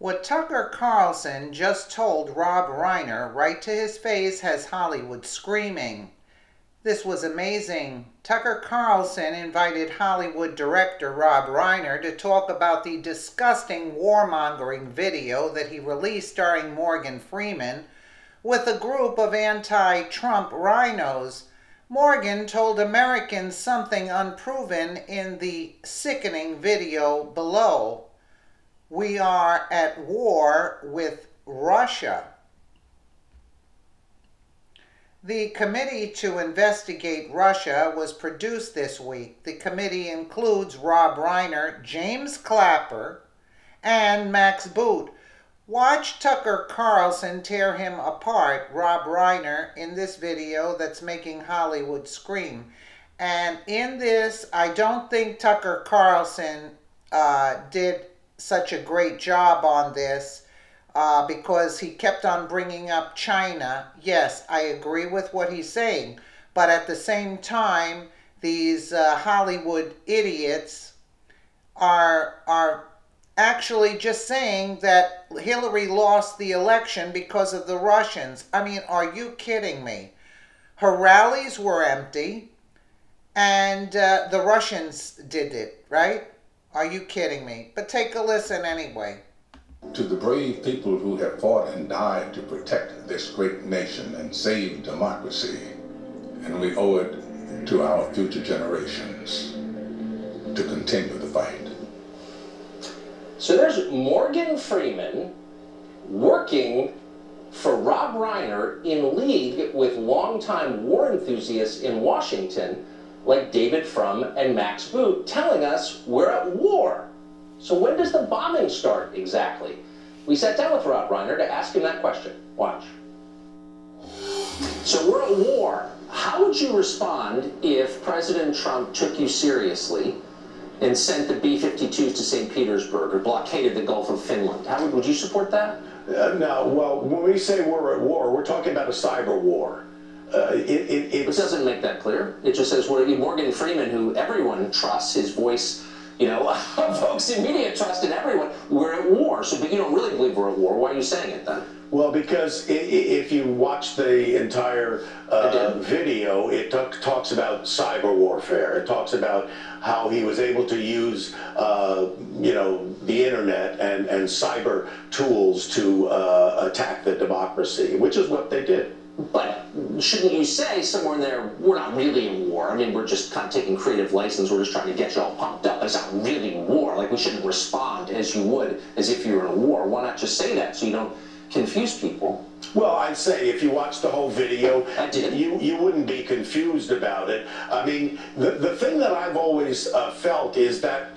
What Tucker Carlson just told Rob Reiner right to his face has Hollywood screaming. This was amazing. Tucker Carlson invited Hollywood director Rob Reiner to talk about the disgusting warmongering video that he released starring Morgan Freeman with a group of anti-Trump rhinos. Morgan told Americans something unproven in the sickening video below. We are at war with Russia. The committee to investigate Russia was produced this week. The committee includes Rob Reiner, James Clapper, and Max Boot. Watch Tucker Carlson tear him apart, Rob Reiner, in this video that's making Hollywood scream. And in this, I don't think Tucker Carlson did such a great job on this because he kept on bringing up China. Yes, I agree with what he's saying, but at the same time, these Hollywood idiots are actually just saying that Hillary lost the election because of the Russians. I mean, are you kidding me? Her rallies were empty, and the Russians did it, right? Are you kidding me? But take a listen anyway. To the brave people who have fought and died to protect this great nation and save democracy, and we owe it to our future generations to continue the fight. So there's Morgan Freeman working for Rob Reiner in league with longtime war enthusiasts in Washington like David Frum and Max Boot telling us we're at war. So when does the bombing start exactly? We sat down with Rob Reiner to ask him that question. Watch. So we're at war. How would you respond if President Trump took you seriously and sent the B-52s to St. Petersburg or blockaded the Gulf of Finland? How would you support that? No, well, when we say we're at war, we're talking about a cyber war. It doesn't make that clear. It just says we're Morgan Freeman, who everyone trusts, his voice, you know, folks in media trust in everyone. We're at war. So, but you don't really believe we're at war. Why are you saying it then? Well, because if you watch the entire video, it talks about cyber warfare. It talks about how he was able to use, you know, the internet and cyber tools to attack the democracy, which is what they did. But shouldn't you say somewhere in there, we're not really in war? I mean, we're just kind of taking creative license. We're just trying to get you all pumped up. It's not really war. Like, we shouldn't respond as you would as if you were in a war. Why not just say that so you don't confuse people? Well, I'd say if you watch the whole video, I did. You wouldn't be confused about it. I mean, the thing that I've always felt is that,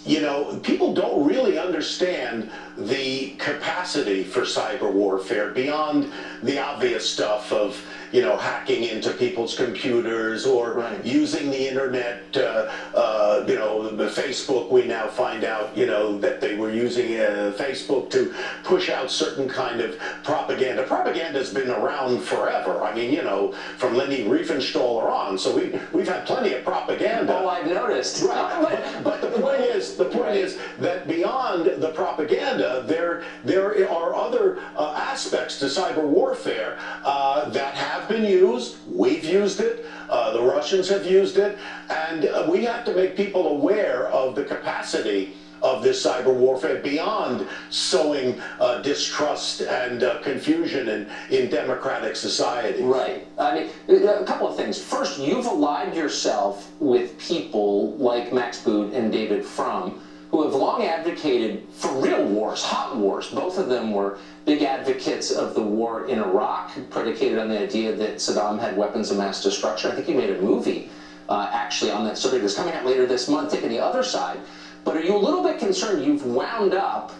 you know, people don't really understand the capacity for cyber warfare beyond the obvious stuff of, you know, hacking into people's computers or using the internet. You know, the Facebook, we now find out, you know, that they were using Facebook to push out certain kind of propaganda. Propaganda's been around forever. I mean, you know, from Leni Riefenstahl on. So we've had plenty of propaganda. Oh, I've noticed. Right. But the point is that beyond the propaganda, there are other aspects to cyber warfare that have been used. We've used it. The Russians have used it. And we have to make people aware of the capacity of this cyber warfare beyond sowing distrust and confusion in democratic society. Right. I mean, a couple of things. First, you've allied yourself with people like Max Boot and David Frum, who have long advocated for real wars, hot wars. Both of them were big advocates of the war in Iraq, predicated on the idea that Saddam had weapons of mass destruction. I think he made a movie, actually, on that subject that's coming out later this month, taking the other side. But are you a little bit concerned you've wound up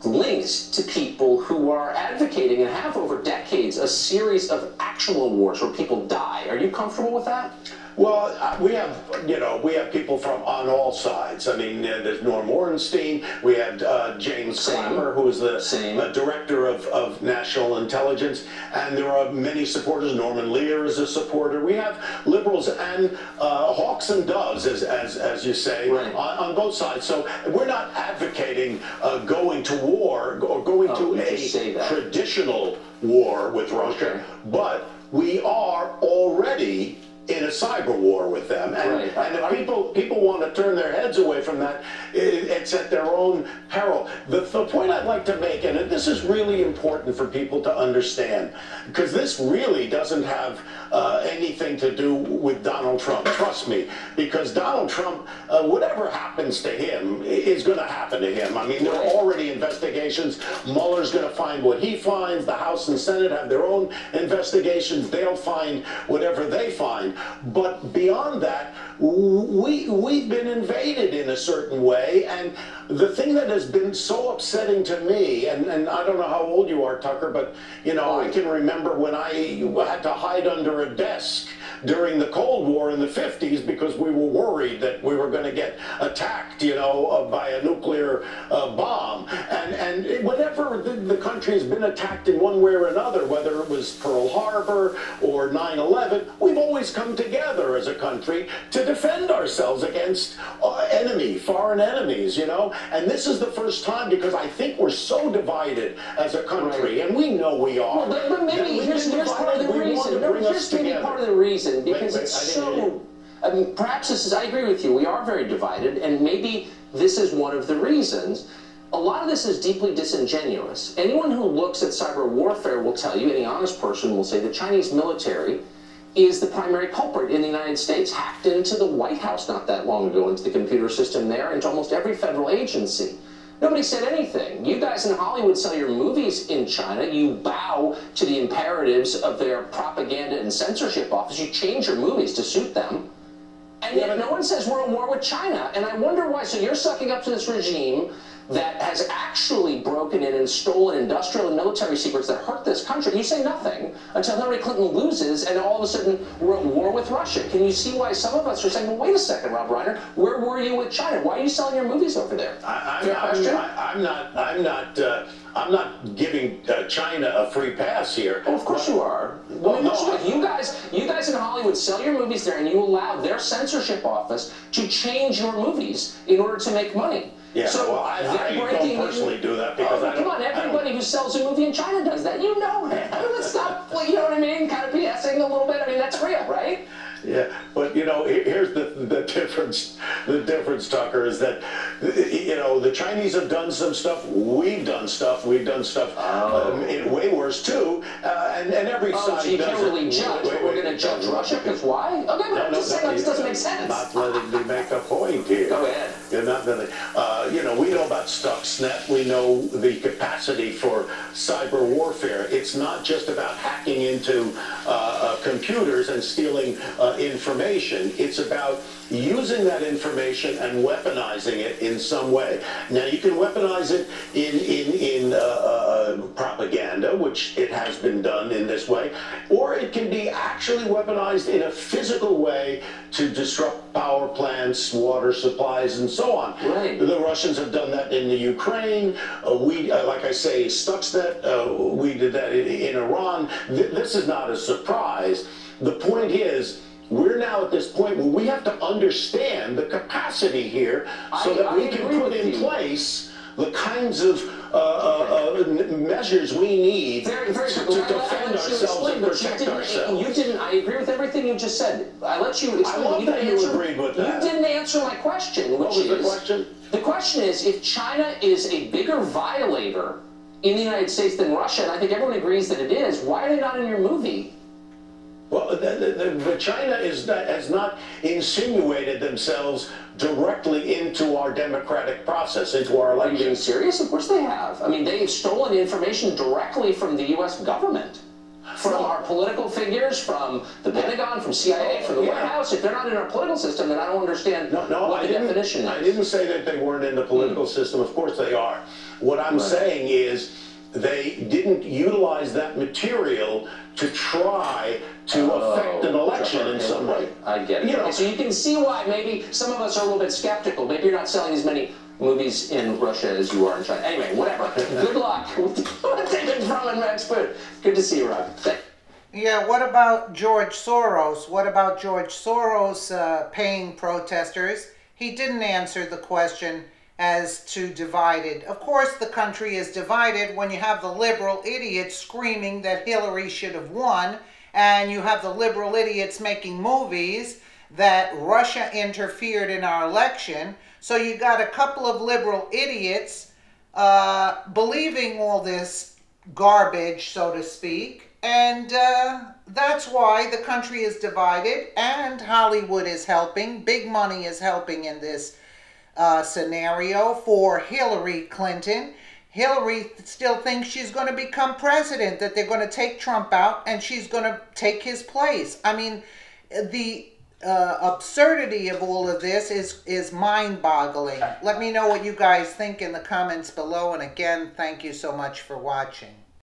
linked to people who are advocating and have over decades a series of actual wars where people die? Are you comfortable with that? Well, we have people from on all sides. I mean, there's Norm Ornstein. We had James Clapper, who is the director of national intelligence, and there are many supporters. Norman Lear is a supporter. We have liberals and hawks and doves, as you say, right, on both sides. So we're not advocating going to war or going to a traditional war with Russia, but we are already in a cyber war with them, and if people want to turn their heads away from that, it's at their own peril. The point I'd like to make, and this is really important for people to understand, because this really doesn't have anything to do with Donald Trump, trust me, because Donald Trump, whatever happens to him is going to happen to him. I mean, there are already investigations. Mueller's going to find what he finds. The House and Senate have their own investigations. They'll find whatever they find. But beyond that, we've been invaded in a certain way, and the thing that has been so upsetting to me, and I don't know how old you are, Tucker, but I can remember when I had to hide under a desk during the Cold War in the 50s because we were worried that we were going to get attacked, by a nuclear bomb. And whenever the country has been attacked in one way or another, whether it was Pearl Harbor or 9/11, we've always come together as a country to defend ourselves against foreign enemies, And this is the first time, because I think we're so divided as a country, and we know we are. Well, but maybe here's part of the reason. No, here's maybe part of the reason, because it's so... I mean, perhaps this is... I agree with you. We are very divided, and maybe this is one of the reasons. A lot of this is deeply disingenuous. Anyone who looks at cyber warfare will tell you, any honest person will say, the Chinese military is the primary culprit in the United States, hacked into the White House not that long ago, into the computer system there, into almost every federal agency. Nobody said anything. You guys in Hollywood sell your movies in China. You bow to the imperatives of their propaganda and censorship office. You change your movies to suit them. And yet no one says we're at war with China. And I wonder why. So you're sucking up to this regime that has actually broken in and stolen industrial and military secrets that hurt this country. You say nothing until Hillary Clinton loses, and all of a sudden we're at war with Russia. Can you see why some of us are saying, well, wait a second, Rob Reiner, where were you with China? Why are you selling your movies over there? I'm not giving China a free pass here. Oh, of course you are. Well, you guys in Hollywood sell your movies there, and you allow their censorship office to change your movies in order to make money. Yeah, so well, I don't personally do that because come on, everybody who sells a movie in China does that. You know that. I mean, let's stop, you know what I mean, kind of BSing a little bit. I mean, that's real, right? Yeah, but here's the difference, Tucker, is that the Chinese have done some stuff, we've done stuff way worse too, and every side so you can't really judge, but we're going to judge Russia because why? Okay, but I'm just saying this doesn't make sense. Not letting me make a point here. Go ahead. You're not really, we know about Stuxnet, we know the capacity for cyber warfare. It's not just about hacking into computers and stealing information. It's about using that information and weaponizing it in some way. Now, you can weaponize it in propaganda, which it has been done in this way, or it can be actually weaponized in a physical way to disrupt power plants, water supplies, and so on. Right. The Russians have done that in the Ukraine. Like I say, Stuxnet, we did that in Iran. This is not a surprise. The point is, we're now at this point where we have to understand the capacity here so that we can put in place the kinds of measures we need to defend ourselves and protect ourselves. You didn't. I agree with everything you just said. I let you explain. I love that you agreed with that. You didn't answer my question, which what was the question? The question is, if China is a bigger violator in the United States than Russia, and I think everyone agrees that it is, why are they not in your movie? Well, China has not insinuated themselves directly into our democratic process, into our elections. Are you being serious? Of course they have. I mean, they've stolen information directly from the U.S. government, from our political figures, from the Pentagon, from CIA, from the White House. If they're not in our political system, then I don't understand what the definition is. I didn't say that they weren't in the political system. Of course they are. What I'm saying is, they didn't utilize that material to try to affect an election in some way. I get it. Okay, so you can see why maybe some of us are a little bit skeptical. Maybe you're not selling as many movies in Russia as you are in China. Anyway, whatever. Good luck with David Frum and Max Boot. Good to see you, Rob. Yeah, what about George Soros? What about George Soros paying protesters? He didn't answer the question as to divided. Of course, the country is divided when you have the liberal idiots screaming that Hillary should have won, and you have the liberal idiots making movies that Russia interfered in our election. So you got a couple of liberal idiots believing all this garbage, so to speak. And that's why the country is divided, and Hollywood is helping. Big money is helping in this scenario for Hillary Clinton. Hillary still thinks she's going to become president, that they're going to take Trump out and she's going to take his place. I mean, the absurdity of all of this is mind-boggling. Let me know what you guys think in the comments below. And again, thank you so much for watching.